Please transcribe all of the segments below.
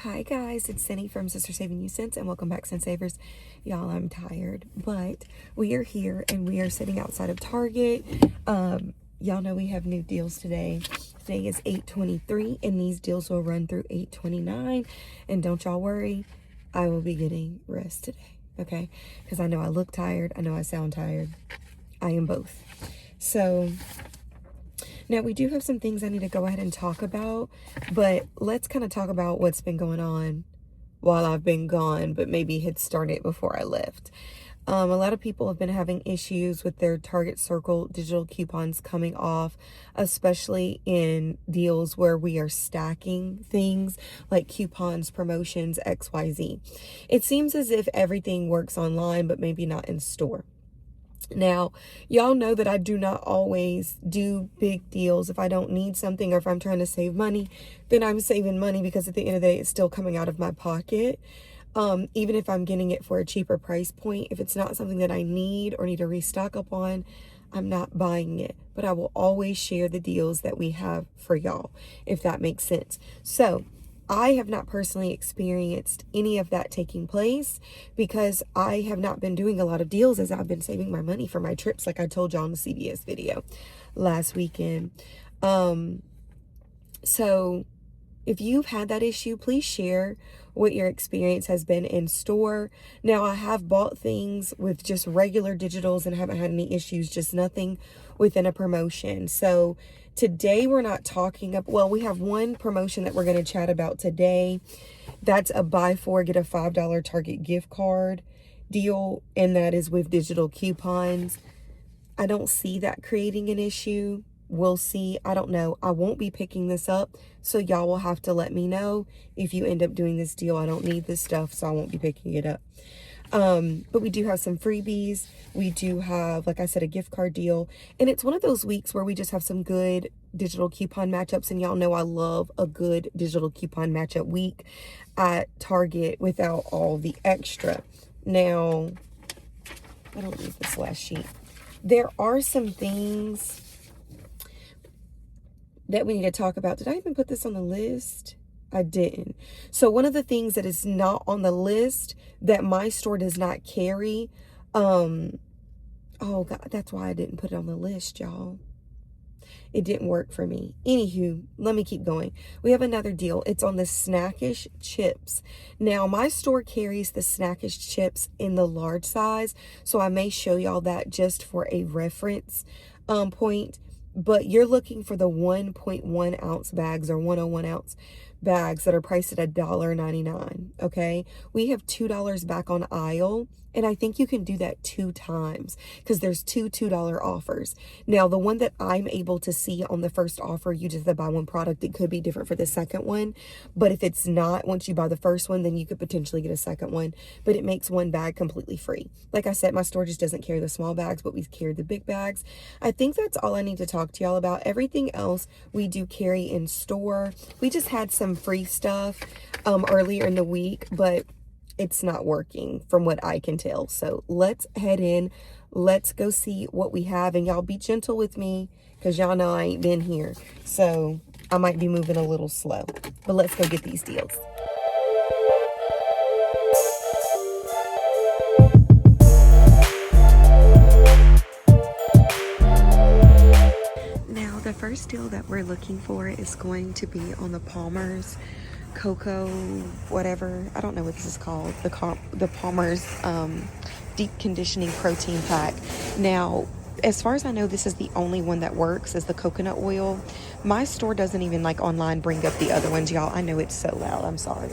Hi guys, it's Seny from Sister Saving You Cents, and welcome back, Sense Savers. Y'all, I'm tired, but we are here and we are sitting outside of Target. Y'all know we have new deals today. Today is 8/23, and these deals will run through 8/29. And don't y'all worry, I will be getting rest today, okay? Because I know I look tired, I know I sound tired. I am both. So now, we do have some things I need to go ahead and talk about, but let's kind of talk about what's been going on while I've been gone, but maybe had started before I left. A lot of people have been having issues with their Target Circle digital coupons coming off, especially in deals where we are stacking things like coupons, promotions, XYZ. It seems as if everything works online, but maybe not in store. Now, y'all know that I do not always do big deals. If I don't need something or if I'm trying to save money, then I'm saving money because at the end of the day, it's still coming out of my pocket. Even if I'm getting it for a cheaper price point, if it's not something that I need or need to restock up on, I'm not buying it. But I will always share the deals that we have for y'all, if that makes sense. So I have not personally experienced any of that taking place because I have not been doing a lot of deals as I've been saving my money for my trips, like I told y'all in the CVS video last weekend. So if you've had that issue, please share what your experience has been in store. Now, I have bought things with just regular digitals and haven't had any issues, just nothing within a promotion. So today we're not talking about, well, we have one promotion that we're going to chat about today. That's a buy four, get a $5 Target gift card deal, and that is with digital coupons. I don't see that creating an issue. We'll see. I don't know. I won't be picking this up, so y'all will have to let me know if you end up doing this deal. I don't need this stuff, so I won't be picking it up. But we do have some freebies. We do have, like I said, a gift card deal. And it's one of those weeks where we just have some good digital coupon matchups. And y'all know I love a good digital coupon matchup week at Target without all the extra. Now, I don't need this last sheet. There are some things that we need to talk about. Did I even put this on the list? I didn't. So one of the things that is not on the list that my store does not carry, oh God, that's why I didn't put it on the list, y'all. It didn't work for me. Anywho, let me keep going. We have another deal. It's on the Snackish chips. Now, my store carries the Snackish chips in the large size, so I may show y'all that just for a reference point. But you're looking for the 1.1 ounce bags or 101 ounce bags that are priced at $1.99. Okay, we have $2 back on aisle, and I think you can do that 2 times because there's two $2 offers. Now, the one that I'm able to see on the first offer, you just have to buy one product. It could be different for the second one, but if it's not, once you buy the first one, then you could potentially get a second one, but it makes one bag completely free. Like I said, my store just doesn't carry the small bags, but we carry the big bags. I think that's all I need to talk to y'all about. Everything else we do carry in store. We just had some free stuff earlier in the week, but it's not working from what I can tell. So let's head in. Let's go see what we have, and y'all be gentle with me because y'all know I ain't been here. So I might be moving a little slow, but let's go get these deals. Now, the first deal that we're looking for is going to be on the Palmer's Cocoa, whatever. I don't know what this is called. The Palmer's Deep Conditioning Protein Pack. Now, as far as I know, this is the only one that works, is the coconut oil. My store doesn't even like online bring up the other ones, y'all. I know it's so loud. I'm sorry.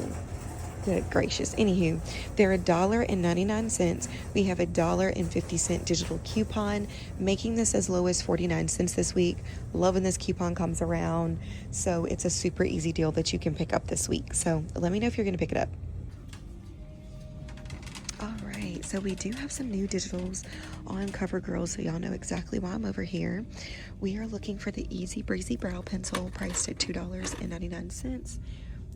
Good gracious. Anywho, they're $1.99. We have $1.50 digital coupon, making this as low as 49 cents this week. Loving this coupon comes around. So it's a super easy deal that you can pick up this week. So let me know if you're going to pick it up. All right, so we do have some new digitals on CoverGirl, so y'all know exactly why I'm over here. We are looking for the Easy Breezy Brow Pencil, priced at $2.99.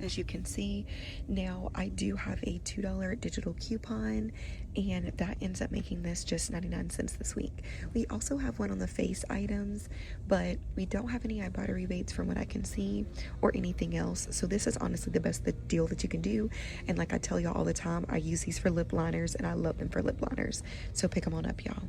as you can see. Now I do have a $2 digital coupon, and that ends up making this just 99 cents this week. We also have one on the face items, but we don't have any Ibotta rebates from what I can see or anything else. So this is honestly the best deal that you can do. And like I tell y'all all the time, I use these for lip liners and I love them for lip liners. So pick them on up, y'all.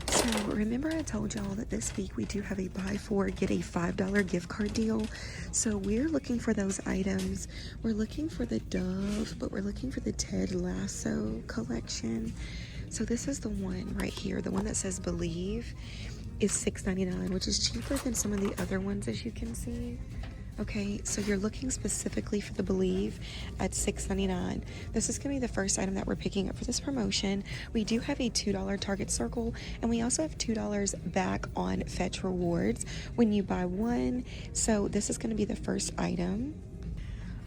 So remember I told y'all that this week we do have a buy four, get a $5 gift card deal. So we're looking for those items. We're looking for the Dove, but we're looking for the Ted Lasso collection. So this is the one right here. The one that says Believe is $6.99, which is cheaper than some of the other ones, as you can see. Okay, so you're looking specifically for the Believe at $6.99. This is going to be the first item that we're picking up for this promotion. We do have a $2 Target Circle, and we also have $2 back on Fetch Rewards when you buy one. So this is going to be the first item.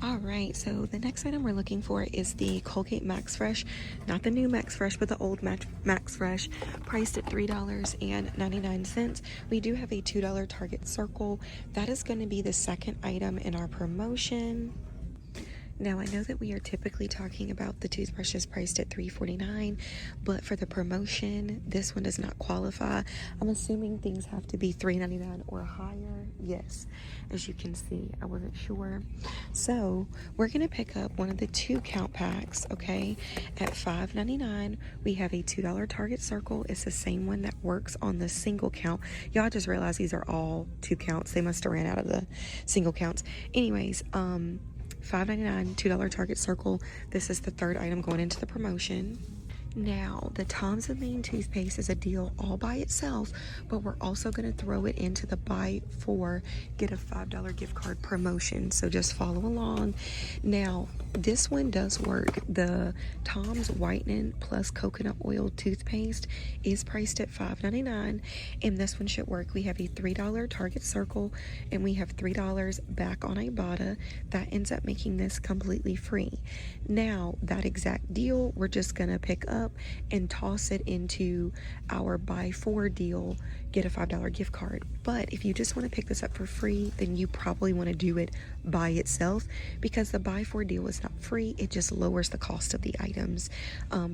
Alright, so the next item we're looking for is the Colgate Max Fresh. Not the new Max Fresh, but the old Max Fresh, priced at $3.99. We do have a $2 Target Circle. That is going to be the second item in our promotion. Now, I know that we are typically talking about the toothbrushes priced at $3.49, but for the promotion, this one does not qualify. I'm assuming things have to be $3.99 or higher. Yes, as you can see, I wasn't sure. So, we're going to pick up one of the 2 count packs, okay, at $5.99. We have a $2 Target Circle. It's the same one that works on the single count. Y'all just realize these are all 2 counts. They must have ran out of the single counts. Anyways, $5.99, $2 Target Circle. This is the third item going into the promotion. Now, the Tom's of Maine toothpaste is a deal all by itself, but we're also going to throw it into the buy 4, get a $5 gift card promotion. So just follow along. Now, this one does work. The Tom's Whitening plus Coconut Oil toothpaste is priced at $5.99, and this one should work. We have a $3 Target Circle, and we have $3 back on Ibotta. That ends up making this completely free. Now, that exact deal, we're just going to pick up and toss it into our buy 4 deal, get a $5 gift card. But if you just want to pick this up for free, then you probably want to do it by itself, because the buy 4 deal is not free. It just lowers the cost of the items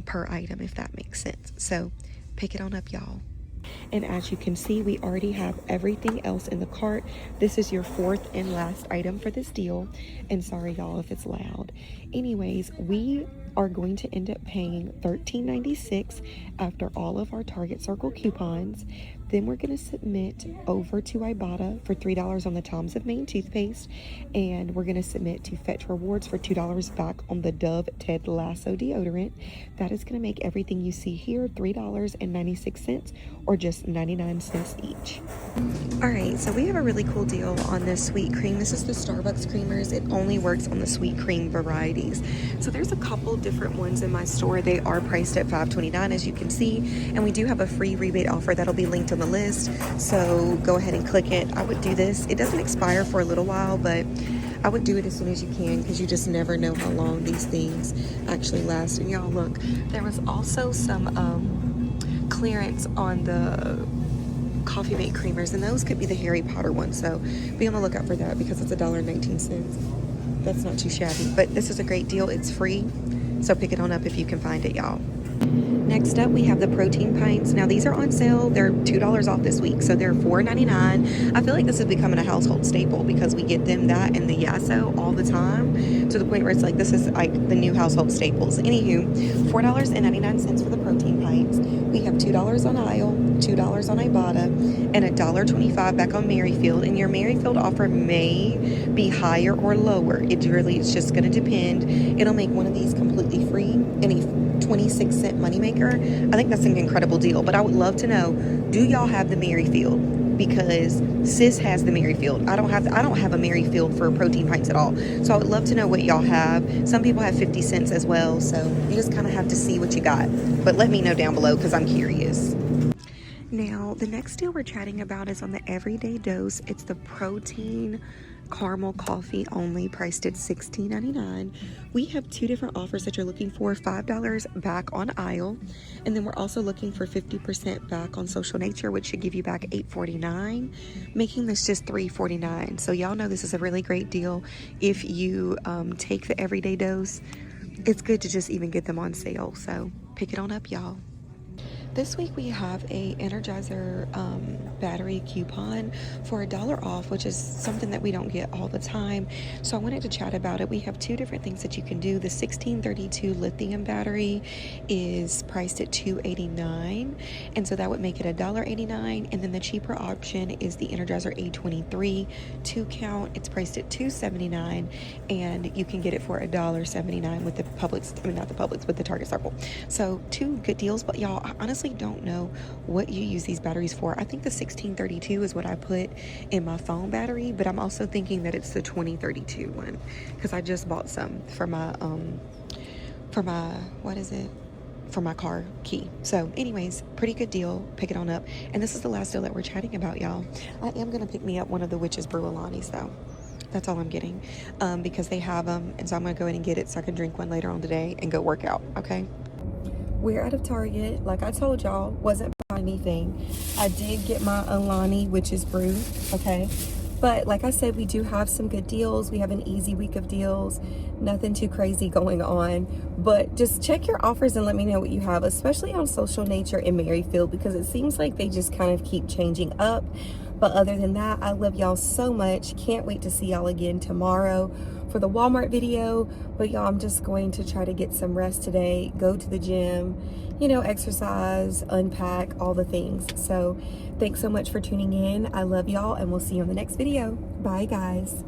per item, if that makes sense. So pick it on up, y'all. And as you can see, we already have everything else in the cart. This is your 4th and last item for this deal. And sorry, y'all, if it's loud. Anyways, we are going to end up paying $13.96 after all of our Target Circle coupons. Then we're going to submit over to Ibotta for $3 on the Tom's of Maine toothpaste, and we're going to submit to Fetch Rewards for $2 back on the Dove Ted Lasso deodorant. That is going to make everything you see here $3.96, or just 99 cents each. Alright, so we have a really cool deal on this sweet cream. This is the Starbucks creamers. It only works on the sweet cream varieties. So there's a couple different ones in my store. They are priced at $5.29, as you can see, and we do have a free rebate offer that'll be linked on the list, so go ahead and click it. I would do this. It doesn't expire for a little while, but I would do it as soon as you can, because you just never know how long these things actually last. And y'all, look, there was also some clearance on the Coffee Mate creamers, and those could be the Harry Potter ones, so be on the lookout for that, because it's $1.19. That's not too shabby, but this is a great deal. It's free, so pick it on up if you can find it, y'all. Next up, we have the protein pints. Now, these are on sale. They're $2 off this week, so they're $4.99. I feel like this is becoming a household staple, because we get them, that, and the Yasso all the time, to the point where it's like, this is like the new household staples. Anywho, $4.99 for the protein pints. We have $2 on Aisle, $2 on Ibotta, and $1.25 back on Merryfield. And your Merryfield offer may be higher or lower. It's just going to depend. It'll make one of these completely free, and a 26-cent moneymaker. I think that's an incredible deal, but I would love to know, do y'all have the Merryfield? Because sis has the Merryfield. I don't have a Merryfield for protein pints at all. So I would love to know what y'all have. Some people have 50 cents as well, so you just kind of have to see what you got. But let me know down below, because I'm curious. Now, the next deal we're chatting about is on the Everyday Dose. It's the protein caramel coffee only, priced at $16.99. We have two different offers that you're looking for: $5 back on aisle, and then we're also looking for 50% back on Social Nature, which should give you back $8.49, making this just $3.49. So y'all know this is a really great deal. If you take the everyday dose, it's good to just even get them on sale. So pick it on up, y'all. This week we have a Energizer battery coupon for $1 off, which is something that we don't get all the time. So I wanted to chat about it. We have two different things that you can do. The 1632 lithium battery is priced at $2.89, and so that would make it $1.89. And then the cheaper option is the Energizer A23 2 count. It's priced at $2.79, and you can get it for $1.79 with the Publix. I mean, not the Publix, but the Target Circle. So two good deals. But y'all, I honestly don't know what you use these batteries for. I think the 1632 is what I put in my phone battery, but I'm also thinking that it's the 2032 one, because I just bought some for my for my car key. So anyways, pretty good deal. Pick it on up. And this is the last deal that we're chatting about, y'all. I am gonna pick me up one of the Witch's Brew Alanis though. That's all I'm getting, because they have them, and so I'm gonna go ahead and get it so I can drink one later on today and go work out. Okay, we're out of Target. Like I told y'all, wasn't buying anything. I did get my Alani Witch's Brew, okay? But like I said, we do have some good deals. We have an easy week of deals. Nothing too crazy going on. But just check your offers and let me know what you have, especially on Social Nature and Merryfield, because it seems like they just kind of keep changing up. But other than that, I love y'all so much. Can't wait to see y'all again tomorrow for the Walmart video. But y'all, I'm just going to try to get some rest today, go to the gym, you know, exercise, unpack, all the things. So thanks so much for tuning in. I love y'all, and we'll see you on the next video. Bye, guys.